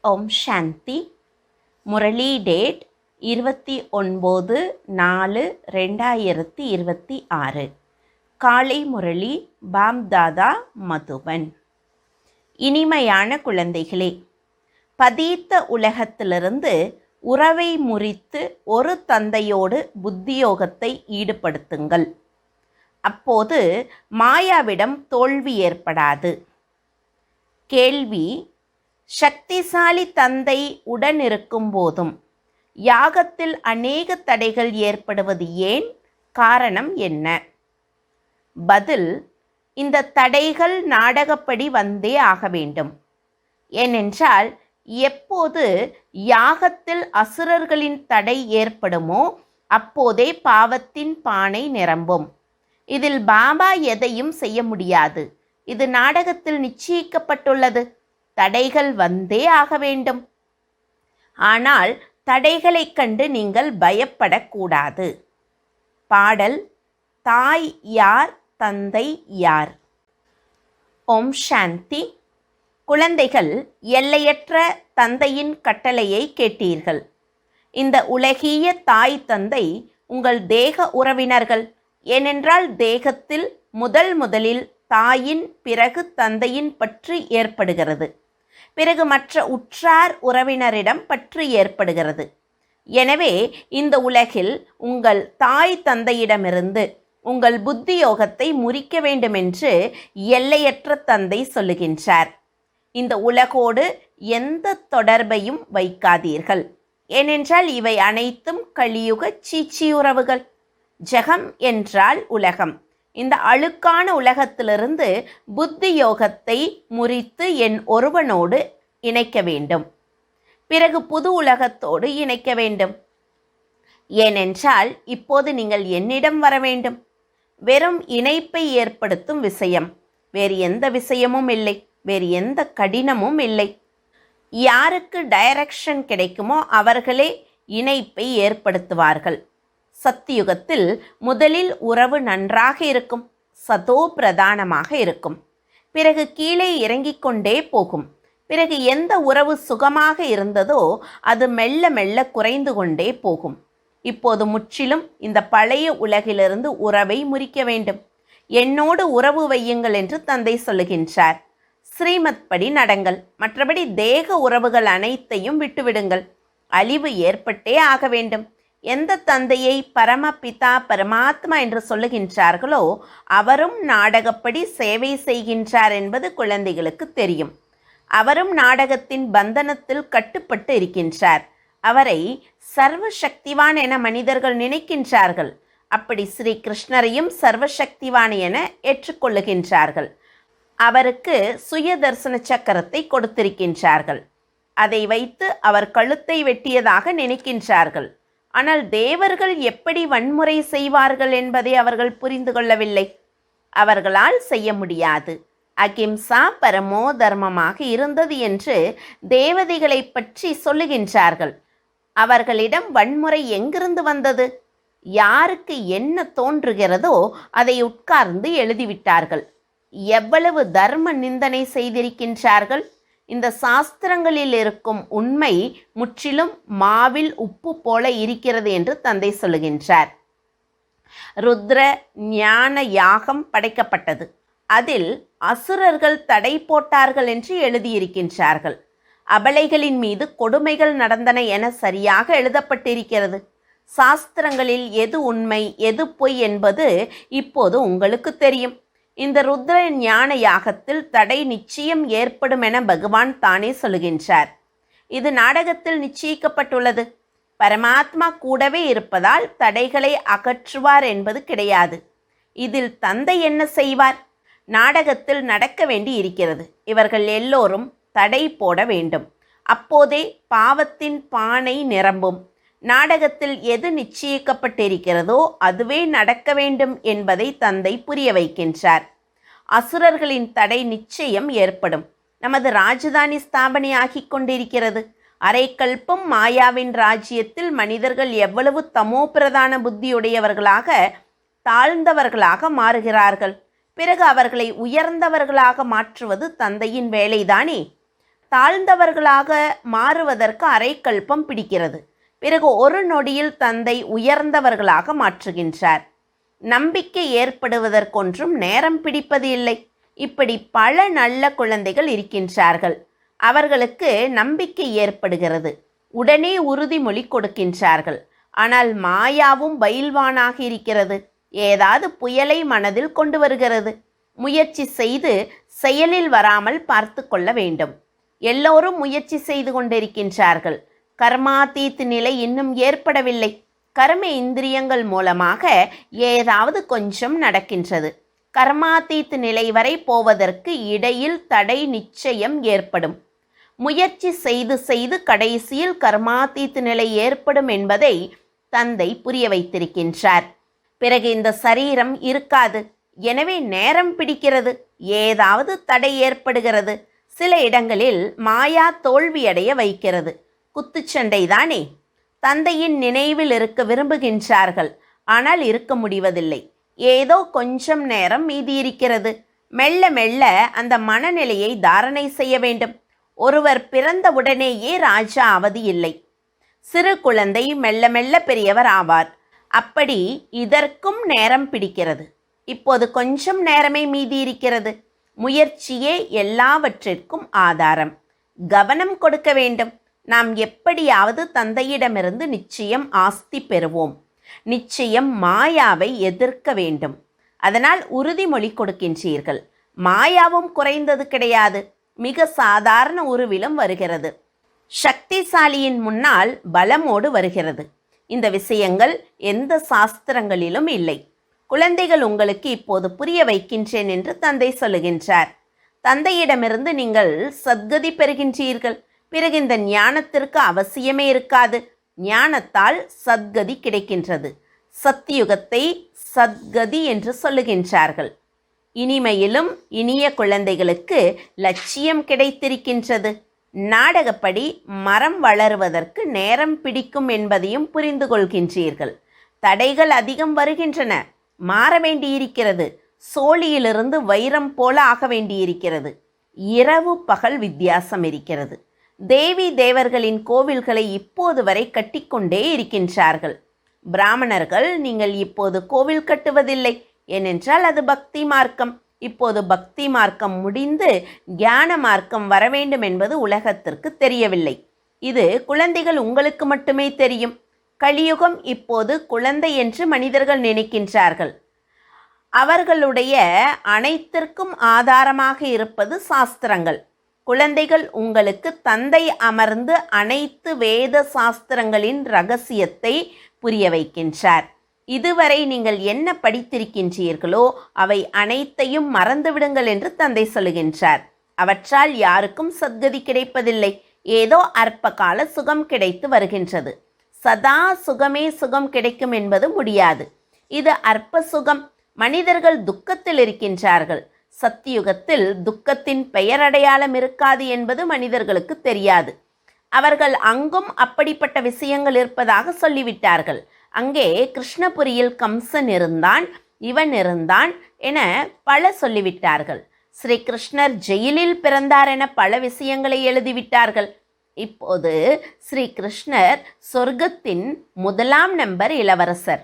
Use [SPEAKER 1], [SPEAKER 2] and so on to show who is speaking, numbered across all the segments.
[SPEAKER 1] ஓம் சாந்தி. Murali date 29/4/2026. காலை முரளி பாம்தாதா மதுபன். இனிமையான குழந்தைகளே, பதீத்த உலகத்திலிருந்து உறவை முறித்து ஒரு தந்தையோடு புத்தியோகத்தை ஈடுபடுத்துங்கள். அப்போது மாயாவிடம் தோல்வி ஏற்படாது. கேள்வி: சக்திசாலி தந்தை உடன் இருக்கும் போதும் யாகத்தில் அநேக தடைகள் ஏற்படுவது ஏன்? காரணம் என்ன? பதில்: இந்த தடைகள் நாடகப்படி வந்தே ஆக வேண்டும். ஏனென்றால் எப்போது யாகத்தில் அசுரர்களின் தடை ஏற்படுமோ அப்போதே பாவத்தின் பானை நிரம்பும். இதில் பாபா எதையும் செய்ய முடியாது. இது நாடகத்தில் நிச்சயிக்கப்பட்டுள்ளது. தடைகள் வந்தே ஆக வேண்டும். ஆனால் தடைகளைக் கண்டு நீங்கள் பயப்படக்கூடாது. பாடல்: தாய் யார், தந்தை யார்? ஓம் சாந்தி. குழந்தைகள், எல்லையற்ற தந்தையின் கட்டளையை கேட்டீர்கள். இந்த உலகிய தாய் தந்தை உங்கள் தேக உறவினர்கள். ஏனென்றால் தேகத்தில் முதலில் தாயின், பிறகு தந்தையின் பற்று ஏற்படுகிறது. பிறகு மற்ற உற்றார் உறவினரிடம் பற்று ஏற்படுகிறது. எனவே இந்த உலகில் உங்கள் தாய் தந்தையிடமிருந்து உங்கள் புத்தியோகத்தை முறிக்க வேண்டுமென்று எல்லையற்ற தந்தை சொல்லுகின்றார். இந்த உலகோடு எந்த தொடர்பையும் வைக்காதீர்கள். ஏனென்றால் இவை அனைத்தும் கலியுக சீச்சியுறவுகள். ஜெகம் என்றால் உலகம். இந்த அழுக்கான உலகத்திலிருந்து புத்தி யோகத்தை முறித்து என் ஒருவனோடு இணைக்க வேண்டும். பிறகு புது உலகத்தோடு இணைக்க வேண்டும். ஏனென்றால் இப்போது நீங்கள் என்னிடம் வர வேண்டும். வெறும் இணைப்பை ஏற்படுத்தும் விஷயம், வேறு எந்த விஷயமும் இல்லை, வேறு எந்த கடினமும் இல்லை. யாருக்கு டைரக்ஷன் கிடைக்குமோ அவர்களே இணைப்பை ஏற்படுத்துவார்கள். சத்தியுகத்தில் முதலில் உறவு நன்றாக இருக்கும், சதோ பிரதானமாக இருக்கும். பிறகு கீழே இறங்கிக் கொண்டே போகும். பிறகு எந்த உறவு சுகமாக இருந்ததோ அது மெல்ல மெல்ல குறைந்து கொண்டே போகும். இப்போது முற்றிலும் இந்த பழைய உலகிலிருந்து உறவை முறிக்க வேண்டும். என்னோடு உறவு வையுங்கள் என்று தந்தை சொல்லுகின்றார். ஸ்ரீமத் படி நடங்கள். மற்றபடி தேக உறவுகள் அனைத்தையும் விட்டுவிடுங்கள். அழிவு ஏற்பட்டே ஆக வேண்டும். எந்த தந்தையை பரமபிதா பரமாத்மா என்று சொல்லுகின்றார்களோ அவரும் நாடகப்படி சேவை செய்கின்றார் என்பது குழந்தைகளுக்கு தெரியும். அவரும் நாடகத்தின் பந்தனத்தில் கட்டுப்பட்டு இருக்கின்றார். அவரை சர்வசக்திவான் என மனிதர்கள் நினைக்கின்றார்கள். அப்படி ஸ்ரீ கிருஷ்ணரையும் சர்வசக்திவான் என ஏற்றுக்கொள்ளுகின்றார்கள். அவருக்கு சுய தர்சன சக்கரத்தை கொடுத்திருக்கின்றார்கள். அதை வைத்து அவர் கழுத்தை வெட்டியதாக நினைக்கின்றார்கள். ஆனால் தேவர்கள் எப்படி வன்முறை செய்வார்கள் என்பதை அவர்கள் புரிந்து கொள்ளவில்லை. அவர்களால் செய்ய முடியாது. அகிம்சா பரமோ தர்மமாக இருந்தது என்று தேவதைகளை பற்றி சொல்லுகின்றார்கள். அவர்களிடம் வன்முறை எங்கிருந்து வந்தது? யாருக்கு என்ன தோன்றுகிறதோ அதை உட்கார்ந்து எழுதிவிட்டார்கள். எவ்வளவு தர்ம நிந்தனை செய்திருக்கின்றார்கள்! இந்த சாஸ்திரங்களில் இருக்கும் உண்மை முற்றிலும் மாவில் உப்பு போல இருக்கிறது என்று தந்தை சொல்லுகின்றார். ருத்ர ஞான யாகம் படைக்கப்பட்டது. அதில் அசுரர்கள் தடை போட்டார்கள் என்று எழுதியிருக்கின்றார்கள். அபலைகளின் மீது கொடுமைகள் நடந்தன என சரியாக எழுதப்பட்டிருக்கிறது. சாஸ்திரங்களில் எது உண்மை எது பொய் என்பது இப்போது உங்களுக்கு தெரியும். இந்த ருத்ர ஞான யாகத்தில் தடை நிச்சயம் ஏற்படும் என பகவான் தானே சொல்லுகின்றார். இது நாடகத்தில் நிச்சயிக்கப்பட்டுள்ளது. பரமாத்மா கூடவே இருப்பதால் தடைகளை அகற்றுவார் என்பது கிடையாது. இதில் தந்தை என்ன செய்வார்? நாடகத்தில் நடக்க வேண்டி இருக்கிறது. இவர்கள் எல்லோரும் தடை போட வேண்டும். அப்போதே பாவத்தின் பானை நிரம்பும். நாடகத்தில் எது நிச்சயிக்கப்பட்டிருக்கிறதோ அதுவே நடக்க வேண்டும் என்பதை தந்தை புரிய வைக்கின்றார். அசுரர்களின் தடை நிச்சயம் ஏற்படும். நமது ராஜதானி ஸ்தாபனை ஆகிக் கொண்டிருக்கிறது. அரைக்கல்பம் மாயாவின் ராஜ்யத்தில் மனிதர்கள் எவ்வளவு தமோ பிரதான புத்தியுடையவர்களாக தாழ்ந்தவர்களாக மாறுகிறார்கள். பிறகு அவர்களை உயர்ந்தவர்களாக மாற்றுவது தந்தையின் வேலைதானே. தாழ்ந்தவர்களாக மாறுவதற்கு அரைக்கல்பம் பிடிக்கிறது. பிறகு ஒரு நொடியில் தந்தை உயர்ந்தவர்களாக மாற்றுகின்றார். நம்பிக்கை ஏற்படுவதற்கொன்றும் நேரம் பிடிப்பது இல்லை. இப்படி பல நல்ல குழந்தைகள் இருக்கின்றார்கள். அவர்களுக்கு நம்பிக்கை ஏற்படுகிறது, உடனே உறுதிமொழி கொடுக்கின்றார்கள். ஆனால் மாயாவும் பயில்வானாக இருக்கிறது. ஏதாவது புயலை மனதில் கொண்டு வருகிறது. முயற்சி செய்து செயலில் வராமல் பார்த்து கொள்ள வேண்டும். எல்லோரும் முயற்சி செய்து கொண்டிருக்கின்றார்கள். கர்மாதீத் நிலை இன்னும் ஏற்படவில்லை. கர்ம இந்திரியங்கள் மூலமாக ஏதாவது கொஞ்சம் நடக்கின்றது. கர்மாதீத் நிலை வரை போவதற்கு இடையில் தடை நிச்சயம் ஏற்படும். முயற்சி செய்து செய்து கடைசியில் கர்மாதீத் நிலை ஏற்படும் என்பதை தந்தை புரிய வைத்திருக்கின்றார். பிறகு இந்த சரீரம் இருக்காது. எனவே நேரம் பிடிக்கிறது, ஏதாவது தடை ஏற்படுகிறது. சில இடங்களில் மாயா தோல்வியடைய வைக்கிறது. குத்துச்சண்டை தானே. தந்தையின் நினைவில் இருக்க விரும்புகின்றார்கள், ஆனால் இருக்க முடிவதில்லை. ஏதோ கொஞ்சம் நேரம் மீதி இருக்கிறது. மெல்ல மெல்ல அந்த மனநிலையை தாரணை செய்ய வேண்டும். ஒருவர் பிறந்தவுடனேயே ராஜா ஆவது இல்லை. சிறு குழந்தை மெல்ல மெல்ல பெரியவர் ஆவார். அப்படி இதற்கும் நேரம் பிடிக்கிறது. இப்போது கொஞ்சம் நேரமே மீதி இருக்கிறது. முயற்சியே எல்லாவற்றிற்கும் ஆதாரம். கவனம் கொடுக்க வேண்டும். நாம் எப்படியாவது தந்தையிடமிருந்து நிச்சயம் ஆஸ்தி பெறுவோம். நிச்சயம் மாயாவை எதிர்க்க வேண்டும். அதனால் உறுதிமொழி கொடுக்கின்றீர்கள். மாயாவும் குறைந்தது கிடையாது. மிக சாதாரண உருவிலும் வருகிறது. சக்திசாலியின் முன்னால் பலமோடு வருகிறது. இந்த விஷயங்கள் எந்த சாஸ்திரங்களிலும் இல்லை. குழந்தைகள் உங்களுக்கு இப்போது புரிய வைக்கின்றேன் என்று தந்தை சொல்லுகின்றார். தந்தையிடமிருந்து நீங்கள் சத்கதி பெறுகின்றீர்கள். பிறகு இந்த ஞானத்திற்கு அவசியமே இருக்காது. ஞானத்தால் சத்கதி கிடைக்கின்றது. சத்தியுகத்தை சத்கதி என்று சொல்லுகின்றார்கள். இனிமையிலும் இனிய குழந்தைகளுக்கு லட்சியம் கிடைத்திருக்கின்றது. நாடகப்படி மரம் வளருவதற்கு நேரம் பிடிக்கும் என்பதையும் புரிந்து கொள்கின்றீர்கள். தடைகள் அதிகம் வருகின்றன. மாற வேண்டியிருக்கிறது. சோழியிலிருந்து வைரம் போல ஆக வேண்டியிருக்கிறது. இரவு பகல் வித்தியாசம் இருக்கிறது. தேவி தேவர்களின் கோவில்களை இப்போது வரை கட்டிக்கொண்டே இருக்கின்றார்கள். பிராமணர்கள் நீங்கள் இப்போது கோவில் கட்டுவதில்லை, ஏனென்றால் அது பக்தி மார்க்கம். இப்போது பக்தி மார்க்கம் முடிந்து ஞான மார்க்கம் வர வேண்டும் என்பது உலகத்திற்கு தெரியவில்லை. இது குழந்தைகள் உங்களுக்கு மட்டுமே தெரியும். கலியுகம் இப்போது குழந்தை என்று மனிதர்கள் நினைக்கின்றார்கள். அவர்களுடைய அனைத்திற்கும் ஆதாரமாக இருப்பது சாஸ்திரங்கள். குழந்தைகள் உங்களுக்கு தந்தை அமர்ந்து அனைத்து வேத சாஸ்திரங்களின் ரகசியத்தை புரிய வைக்கின்றார். இதுவரை நீங்கள் என்ன படித்திருக்கின்றீர்களோ அவை அனைத்தையும் மறந்துவிடுங்கள் என்று தந்தை சொல்லுகின்றார். அவற்றால் யாருக்கும் சத்கதி கிடைப்பதில்லை. ஏதோ அற்ப கால சுகம் கிடைத்து வருகின்றது. சதா சுகமே சுகம் கிடைக்கும் என்பது முடியாது. இது அற்ப சுகம். மனிதர்கள் துக்கத்தில் இருக்கின்றார்கள். சத்தியுகத்தில் துக்கத்தின் பெயரடையாளம் இருக்காது என்பது மனிதர்களுக்கு தெரியாது. அவர்கள் அங்கும் அப்படிப்பட்ட விஷயங்கள் இருப்பதாக சொல்லிவிட்டார்கள். அங்கே கிருஷ்ணபுரியில் கம்சன் இருந்தான், இவன் இருந்தான் என பல சொல்லிவிட்டார்கள். ஸ்ரீ கிருஷ்ணர் ஜெயிலில் பிறந்தார் என பல விஷயங்களை எழுதிவிட்டார்கள். இப்போது ஸ்ரீ கிருஷ்ணர் சொர்க்கத்தின் 1ஆம் நம்பர் இளவரசர்.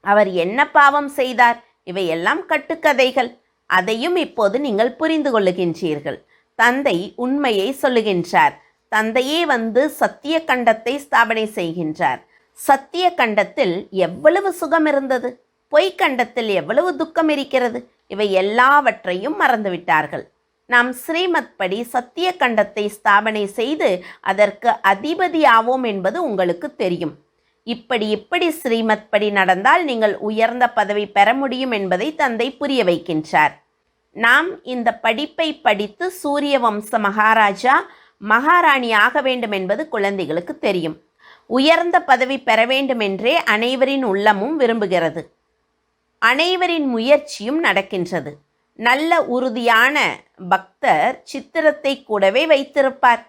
[SPEAKER 1] அவர் என்ன பாவம் செய்தார்? இவையெல்லாம் கட்டுக்கதைகள். அதையும் இப்போது நீங்கள் புரிந்து கொள்ளுகின்றீர்கள். தந்தை உண்மையை சொல்லுகின்றார். தந்தையே வந்து சத்திய கண்டத்தை ஸ்தாபனை செய்கின்றார். சத்திய கண்டத்தில் எவ்வளவு சுகம் இருந்தது, பொய்க்கண்டத்தில் எவ்வளவு துக்கம் இருக்கிறது. இவை எல்லாவற்றையும் மறந்துவிட்டார்கள். நாம் ஸ்ரீமத் படி சத்திய கண்டத்தை ஸ்தாபனை செய்து அதற்கு அதிபதி ஆவோம் என்பது உங்களுக்கு தெரியும். இப்படி ஸ்ரீமத் படி நடந்தால் நீங்கள் உயர்ந்த பதவி பெற முடியும் என்பதை தந்தை புரிய வைக்கின்றார். நாம் இந்த படிப்பை படித்து சூரிய வம்ச மகாராஜா மகாராணி ஆக வேண்டும் என்பது குழந்தைகளுக்கு தெரியும். உயர்ந்த பதவி பெற வேண்டும் என்றே அனைவரின் உள்ளமும் விரும்புகிறது. அனைவரின் முயற்சியும் நடக்கின்றது. நல்ல உறுதியான பக்தர் சித்திரத்தை கூடவே வைத்திருப்பார்.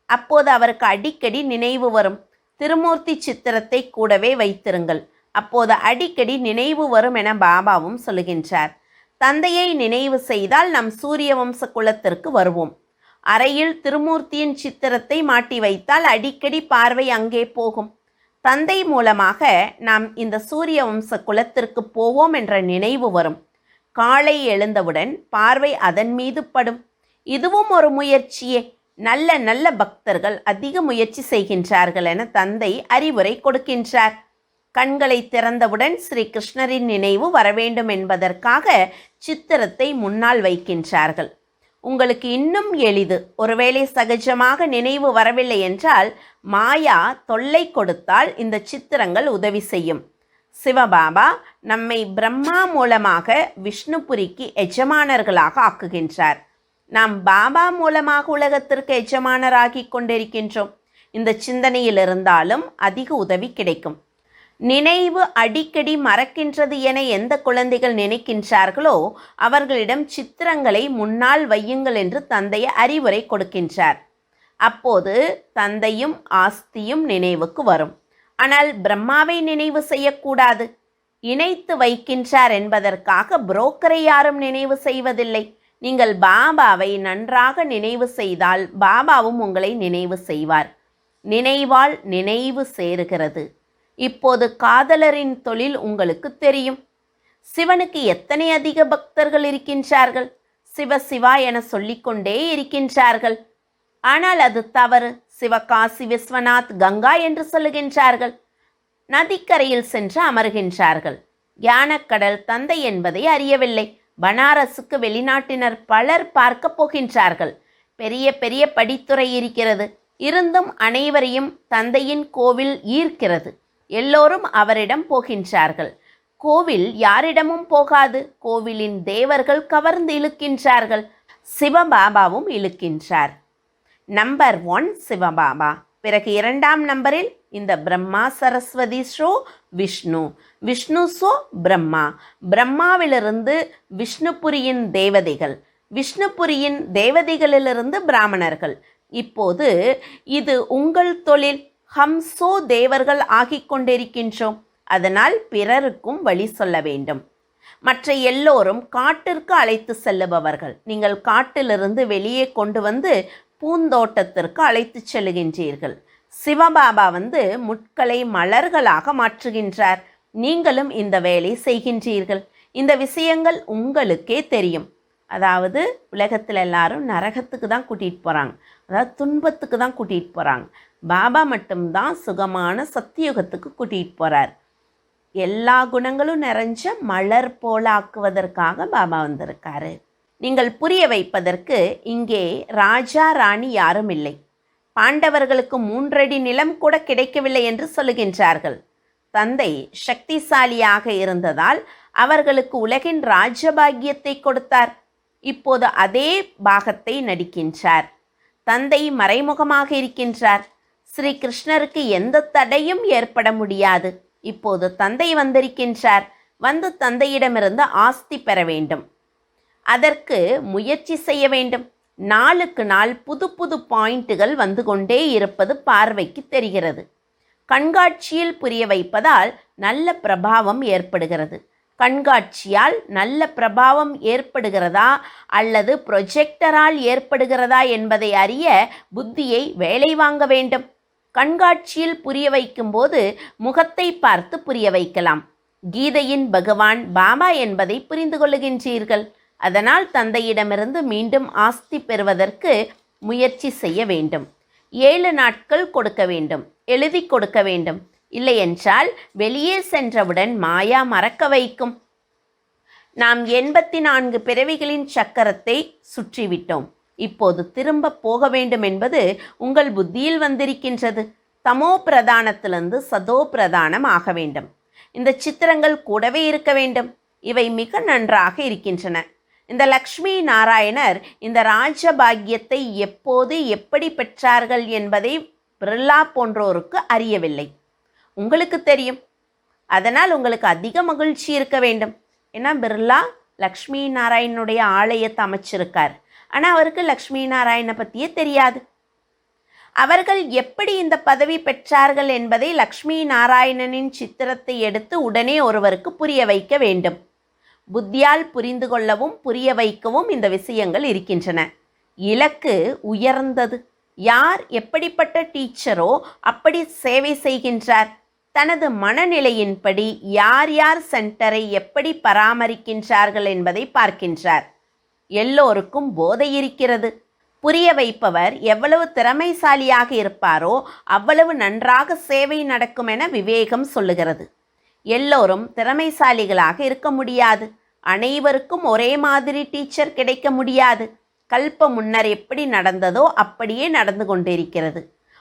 [SPEAKER 1] அப்போது அவருக்கு அடிக்கடி நினைவு வரும். திருமூர்த்தி சித்திரத்தை கூடவே வைத்திருங்கள், அப்போது அடிக்கடி நினைவு வரும் என பாபாவும் சொல்லுகின்றார். தந்தையை நினைவு செய்தால் நம் சூரிய வம்ச குலத்திற்கு வருவோம். அறையில் திருமூர்த்தியின் சித்திரத்தை மாட்டி வைத்தால் அடிக்கடி பார்வை அங்கே போகும். தந்தை மூலமாக நாம் இந்த சூரிய வம்ச குலத்திற்கு போவோம் என்ற நினைவு வரும். காலை எழுந்தவுடன் பார்வை அதன் மீது படும். இதுவும் ஒரு முயற்சியே. நல்ல நல்ல பக்தர்கள் அதிக முயற்சி செய்கின்றார்கள் என தந்தை அறிவுரை கொடுக்கின்றார். கண்களை திறந்தவுடன் ஸ்ரீ கிருஷ்ணரின் நினைவு வரவேண்டும் என்பதற்காக சித்திரத்தை முன்னால் வைக்கின்றார்கள். உங்களுக்கு இன்னும் எளிது. ஒருவேளை சகஜமாக நினைவு வரவில்லை என்றால் மாயா தொல்லை கொடுத்தால் இந்த சித்திரங்கள் உதவி செய்யும். சிவபாபா நம்மை பிரம்மா மூலமாக விஷ்ணுபுரிக்கு எஜமானர்களாக ஆக்குகின்றார். நாம் பாபா மூலமாக உலகத்திற்கு எஜமானராகி கொண்டிருக்கின்றோம். இந்த சிந்தனையில் இருந்தாலும் அதிக உதவி கிடைக்கும். நினைவு அடிக்கடி மறக்கின்றது என எந்த குழந்தைகள் நினைக்கின்றார்களோ அவர்களிடம் சித்திரங்களை முன்னால் வையுங்கள் என்று தந்தை அறிவுரை கொடுக்கின்றார். அப்போது தந்தையும் ஆஸ்தியும் நினைவுக்கு வரும். ஆனால் பிரம்மாவை நினைவு செய்யக்கூடாது. இணைத்து வைக்கின்றார் என்பதற்காக புரோக்கரை யாரும் நினைவு செய்வதில்லை. நீங்கள் பாபாவை நன்றாக நினைவு செய்தால் பாபாவும் உங்களை நினைவு செய்வார். நினைவால் நினைவு சேருகிறது. இப்போது காதலரின் தொழில் உங்களுக்கு தெரியும். சிவனுக்கு எத்தனை அதிக பக்தர்கள் இருக்கின்றார்கள். சிவ சிவா என சொல்லிக்கொண்டே இருக்கின்றார்கள். ஆனால் அது தவறு. சிவகாசி விஸ்வநாத் கங்கா என்று சொல்லுகின்றார்கள். நதிக்கரையில் சென்று அமர்கின்றார்கள். ஞானக்கடல் தந்தை என்பதை அறியவில்லை. பனாரசுக்கு வெளிநாட்டினர் பலர் பார்க்க போகின்றார்கள். பெரிய பெரிய படித்துறை இருக்கிறது. இருந்தும் அனைவரையும் தந்தையின் கோவில் ஈர்க்கிறது. எல்லோரும் அவரிடம் போகின்றார்கள். கோவில் யாரிடமும் போகாது. கோவிலின் தேவர்கள் கவர்ந்து இழுக்கின்றார்கள். சிவபாபாவும் இழுக்கின்றார். நம்பர் 1 சிவபாபா. பிறகு 2ஆம் நம்பரில் இந்த பிரம்மா சரஸ்வதி ஷோ விஷ்ணு, விஷ்ணு ஷோ பிரம்மா. பிரம்மாவிலிருந்து விஷ்ணுபுரியின் தேவதைகள், விஷ்ணுபுரியின் தேவதைகளிலிருந்து பிராமணர்கள். இப்போது இது உங்கள் தொழில். ஹம்சோ தேவர்கள் ஆகிக் கொண்டிருக்கின்றோம். அதனால் பிறருக்கும் வழி சொல்ல வேண்டும். மற்ற எல்லோரும் காட்டிற்கு அழைத்து செல்லுபவர்கள். நீங்கள் காட்டிலிருந்து வெளியே கொண்டு வந்து பூந்தோட்டத்திற்கு அழைத்து செல்லுகின்றீர்கள். சிவபாபா வந்து முட்களை மலர்களாக மாற்றுகின்றார். நீங்களும் இந்த வேலை செய்கின்றீர்கள். இந்த விஷயங்கள் உங்களுக்கே தெரியும். அதாவது உலகத்தில் எல்லாரும் நரகத்துக்கு தான் கூட்டிகிட்டு போகிறாங்க, அதாவது துன்பத்துக்கு தான் கூட்டிகிட்டு போகிறாங்க. பாபா மட்டும்தான் சுகமான சத்தியுகத்துக்கு கூட்டிகிட்டு போகிறார். எல்லா குணங்களும் நிறைஞ்ச மலர் போல ஆக்குவதற்காக பாபா வந்திருக்காரு. நீங்கள் புரிய வைப்பதற்கு இங்கே ராஜா ராணி யாரும் இல்லை. பாண்டவர்களுக்கு 3 அடி நிலம் கூட கிடைக்கவில்லை என்று சொல்லுகின்றார்கள். தந்தை சக்திசாலியாக இருந்ததால் அவர்களுக்கு உலகின் ராஜபாகியத்தை கொடுத்தார். இப்போது அதே பாகத்தை நடிக்கின்றார். தந்தை மறைமுகமாக இருக்கின்றார். ஸ்ரீ கிருஷ்ணருக்கு எந்த தடையும் ஏற்பட முடியாது. இப்போது தந்தை வந்திருக்கின்றார். வந்து தந்தையிடமிருந்து ஆஸ்தி பெற வேண்டும். அதற்கு முயற்சி செய்ய வேண்டும். நாளுக்கு நாள் புது புது பாயிண்ட்டுகள் வந்து கொண்டே இருப்பது பார்வைக்கு தெரிகிறது. கண்காட்சியில் புரிய வைப்பதால் நல்ல பிரபாவம் ஏற்படுகிறது. கண்காட்சியால் நல்ல பிரபாவம் ஏற்படுகிறதா அல்லது ப்ரொஜெக்டரால் ஏற்படுகிறதா என்பதை அறிய புத்தியை வேலை வாங்க வேண்டும். கண்காட்சியில் புரிய வைக்கும்போது முகத்தை பார்த்து புரிய வைக்கலாம். கீதையின் பகவான் பாபா என்பதை புரிந்து கொள்ளுகின்றீர்கள். அதனால் தந்தையிடமிருந்து மீண்டும் ஆஸ்தி பெறுவதற்கு முயற்சி செய்ய வேண்டும். 7 நாட்கள் கொடுக்க வேண்டும். எழுதி கொடுக்க வேண்டும். இல்லையென்றால் வெளியே சென்றவுடன் மாயா மறக்க வைக்கும். நாம் 84 பிறவிகளின் சக்கரத்தை சுற்றிவிட்டோம். இப்போது திரும்ப போக வேண்டும் என்பது உங்கள் புத்தியில் வந்திருக்கின்றது. தமோ பிரதானத்திலிருந்து சதோ பிரதானம் ஆக வேண்டும். இந்த சித்திரங்கள் கூடவே இருக்க வேண்டும். இவை மிக நன்றாக இருக்கின்றன. இந்த லக்ஷ்மி நாராயணர் இந்த ராஜபாகியத்தை எப்போது எப்படி பெற்றார்கள் என்பதை பிர்லா போன்றோருக்கு அறியவில்லை. உங்களுக்கு தெரியும். அதனால் உங்களுக்கு அதிக மகிழ்ச்சி இருக்க வேண்டும். ஏன்னா பிர்லா லக்ஷ்மி நாராயணனுடைய ஆலயத்தை அமைச்சிருக்கார். ஆனால் அவருக்கு லக்ஷ்மி நாராயணனை பற்றியே தெரியாது. அவர்கள் எப்படி இந்த பதவி பெற்றார்கள் என்பதை லக்ஷ்மி நாராயணனின் சித்திரத்தை எடுத்து உடனே ஒருவருக்கு புரிய வைக்க வேண்டும். புத்தியால் புரிந்து கொள்ளவும் புரிய வைக்கவும் இந்த விஷயங்கள் இருக்கின்றன. இலக்கு உயர்ந்தது. யார் எப்படிப்பட்ட டீச்சரோ அப்படி சேவை செய்கின்றார். தனது மனநிலையின்படி யார் யார் சென்டரை எப்படி பராமரிக்கின்றார்கள் என்பதை பார்க்கின்றார். எல்லோருக்கும் போதை இருக்கிறது. புரிய வைப்பவர் எவ்வளவு திறமைசாலியாக இருப்பாரோ அவ்வளவு நன்றாக சேவை நடக்கும் என விவேகம் சொல்லுகிறது. எல்லோரும் திறமைசாலிகளாக இருக்க முடியாது. அனைவருக்கும் ஒரே மாதிரி டீச்சர் கிடைக்க முடியாது. கல்ப முன்னர் எப்படி நடந்ததோ அப்படியே நடந்து கொண்டிருக்கிறது.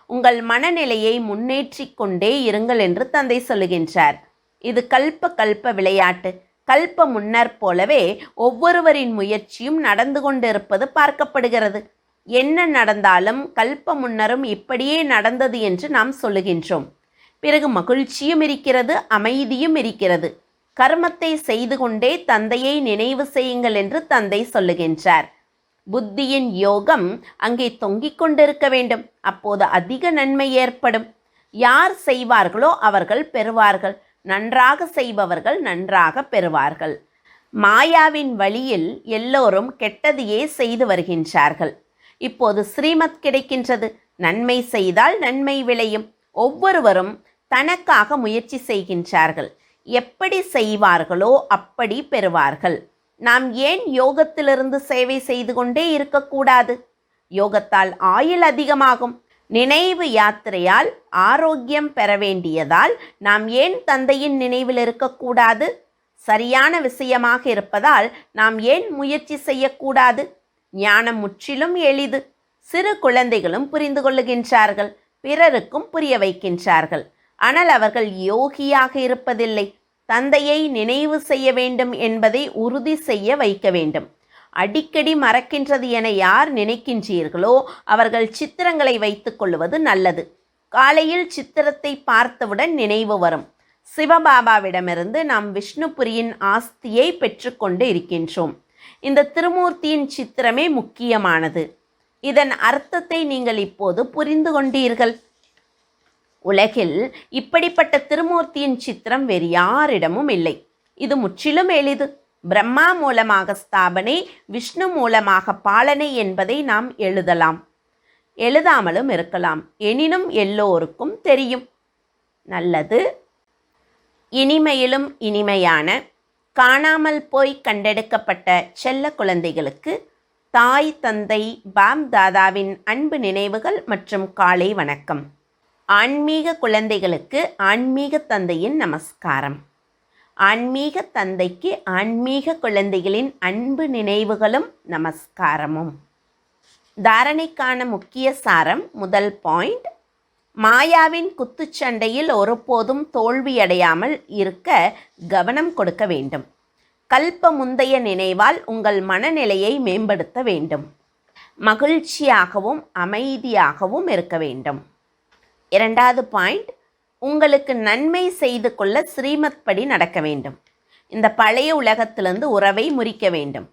[SPEAKER 1] உங்கள் மனநிலையை முன்னேற்றிக் கொண்டே இருங்கள் என்று தந்தை சொல்லுகின்றார். இது கல்ப விளையாட்டு. கல்ப முன்னர் போலவே ஒவ்வொருவரின் முயற்சியும் நடந்து கொண்டிருப்பது பார்க்கப்படுகிறது. என்ன நடந்தாலும் கல்ப முன்னரும் இப்படியே நடந்தது என்று நாம் சொல்லுகின்றோம். பிறகு மகிழ்ச்சியும் இருக்கிறது, அமைதியும் இருக்கிறது. கர்மத்தை செய்து கொண்டே தந்தையை நினைவு செய்யுங்கள் என்று தந்தை சொல்லுகின்றார். புத்தியின் யோகம் அங்கே தொங்கிக் கொண்டிருக்க வேண்டும். அப்போது அதிக நன்மை ஏற்படும். யார் செய்வார்களோ அவர்கள் பெறுவார்கள். நன்றாக செய்பவர்கள் நன்றாக பெறுவார்கள். மாயாவின் வழியில் எல்லோரும் கெட்டதையே செய்து வருகின்றார்கள். இப்போது ஸ்ரீமத் கிடைக்கின்றது. நன்மை செய்தால் நன்மை விளையும். ஒவ்வொருவரும் தனக்காக முயற்சி செய்கின்றார்கள். எப்படி செய்வார்களோ அப்படி பெறுவார்கள். நாம் ஏன் யோகத்திலிருந்து சேவை செய்து கொண்டே இருக்கக்கூடாது? யோகத்தால் ஆயுள் அதிகமாகும். நினைவு யாத்திரையால் ஆரோக்கியம் பெற வேண்டியதால் நாம் ஏன் தந்தையின் நினைவில் இருக்கக்கூடாது? சரியான விஷயமாக இருப்பதால் நாம் ஏன் முயற்சி செய்யக்கூடாது? ஞானம் முற்றிலும் எளிது. சிறு குழந்தைகளும் புரிந்து கொள்ளுகின்றார்கள், பிறருக்கும் புரிய வைக்கின்றார்கள். ஆனால் அவர்கள் யோகியாக இருப்பதில்லை. தந்தையை நினைவு செய்ய வேண்டும் என்பதை உறுதி செய்ய வைக்க வேண்டும். அடிக்கடி மறக்கின்றது என யார் நினைக்கின்றீர்களோ அவர்கள் சித்திரங்களை வைத்துக் கொள்வது நல்லது. காலையில் சித்திரத்தை பார்த்தவுடன் நினைவு வரும். சிவபாபாவிடமிருந்து நாம் விஷ்ணுபுரியின் ஆஸ்தியை பெற்றுக்கொண்டு இருக்கின்றோம். இந்த திருமூர்த்தியின் சித்திரமே முக்கியமானது. இதன் அர்த்தத்தை நீங்கள் இப்போது புரிந்து கொண்டீர்கள். உலகில் இப்படிப்பட்ட திருமூர்த்தியின் சித்திரம் வேறு யாரிடமும் இல்லை. இது முற்றிலும் எளிது. பிரம்மா மூலமாக ஸ்தாபனை, விஷ்ணு மூலமாக பாலனை என்பதை நாம் எழுதலாம், எழுதாமலும் இருக்கலாம். எனினும் எல்லோருக்கும் தெரியும். நல்லது. இனிமையிலும் இனிமையான காணாமல் போய் கண்டெடுக்கப்பட்ட செல்ல குழந்தைகளுக்கு தாய் தந்தை பாப் தாதாவின் அன்பு நினைவுகள் மற்றும் காலை வணக்கம். ஆன்மீக குழந்தைகளுக்கு ஆன்மீக தந்தையின் நமஸ்காரம். ஆன்மீக தந்தைக்கு ஆன்மீக குழந்தைகளின் அன்பு நினைவுகளும் நமஸ்காரமும். தாரணைக்கான முக்கிய சாரம். முதல் பாயிண்ட், மாயாவின் குத்துச்சண்டையில் ஒருபோதும் தோல்வியடையாமல் இருக்க கவனம் கொடுக்க வேண்டும். கல்ப முந்தைய நினைவால் உங்கள் மனநிலையை மேம்படுத்த வேண்டும். மகிழ்ச்சியாகவும் அமைதியாகவும் இருக்க வேண்டும். இரண்டாவது பாயிண்ட், உங்களுக்கு நன்மை செய்து கொள்ள ஸ்ரீமத் படி நடக்க வேண்டும். இந்த பழைய உலகத்திலிருந்து உறவை முறிக்க வேண்டும்.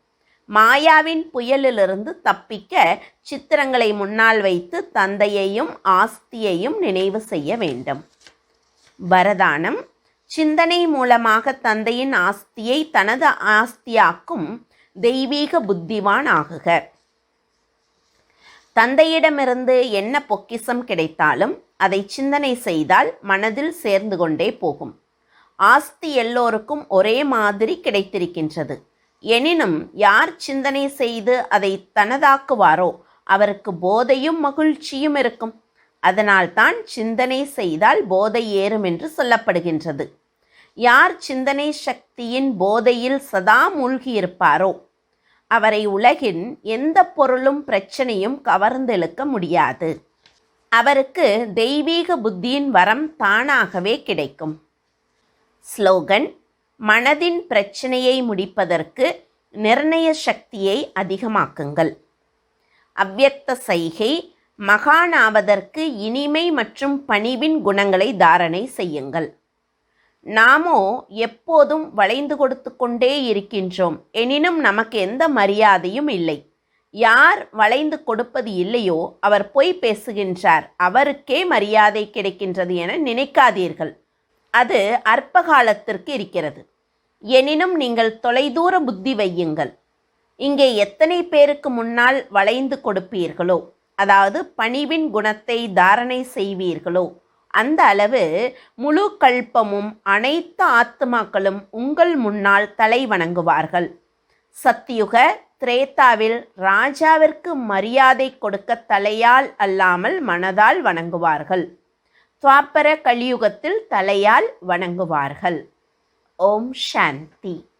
[SPEAKER 1] மாயாவின் புயலிலிருந்து தப்பிக்க சித்திரங்களை முன்னால் வைத்து தந்தையையும் ஆஸ்தியையும் நினைவு செய்ய வேண்டும். வரதானம். சிந்தனை மூலமாக தந்தையின் ஆஸ்தியை தனது ஆஸ்தியாக்கும் தெய்வீக புத்திவான் ஆகுக. தந்தையிடமிருந்து என்ன பொக்கிஷம் கிடைத்தாலும் அதை சிந்தனை செய்தால் மனதில் சேர்ந்து கொண்டே போகும். ஆஸ்தி எல்லோருக்கும் ஒரே மாதிரி கிடைத்திருக்கின்றது. எனினும் யார் சிந்தனை செய்து அதை தனதாக்குவாரோ அவருக்கு போதையும் மகிழ்ச்சியும் இருக்கும். அதனால்தான் சிந்தனை செய்தால் போதை ஏறும் என்று சொல்லப்படுகின்றது. யார் சிந்தனை சக்தியின் போதையில் சதா மூழ்கியிருப்பாரோ அவரை உலகின் எந்த பொருளும் பிரச்சனையும் கவர்ந்தெழுக்க முடியாது. அவருக்கு தெய்வீக புத்தியின் வரம் தானாகவே கிடைக்கும். ஸ்லோகன். மனதின் பிரச்சனையை முடிப்பதற்கு நிர்ணய சக்தியை அதிகமாக்குங்கள். அவ்யக்த சைகை. மகானாவதற்கு இனிமை மற்றும் பணிவின் குணங்களை தாரணை செய்யுங்கள். நாமோ எப்போதும் வளைந்து கொடுத்து கொண்டே இருக்கின்றோம். எனினும் நமக்கு எந்த மரியாதையும் இல்லை. யார் வளைந்து கொடுப்பது இல்லையோ அவர் பொய் பேசுகின்றார், அவருக்கே மரியாதை கிடைக்கின்றது என நினைக்காதீர்கள். அது அற்ப காலத்திற்கு இருக்கிறது. எனினும் நீங்கள் தொலைதூர புத்தி வையுங்கள். இங்கே எத்தனை பேருக்கு முன்னால் வளைந்து கொடுப்பீர்களோ, அதாவது பணிவின் குணத்தை தாரணை செய்வீர்களோ, அந்த அளவு முழு கல்பமும் அனைத்து ஆத்மாக்களும் உங்கள் முன்னால் தலை வணங்குவார்கள். சத்தியுக திரேதாவில் ராஜாவிற்கு மரியாதை கொடுக்க தலையால் அல்லாமல் மனதால் வணங்குவார்கள். துவாபர கலியுகத்தில் தலையால் வணங்குவார்கள். ஓம் சாந்தி.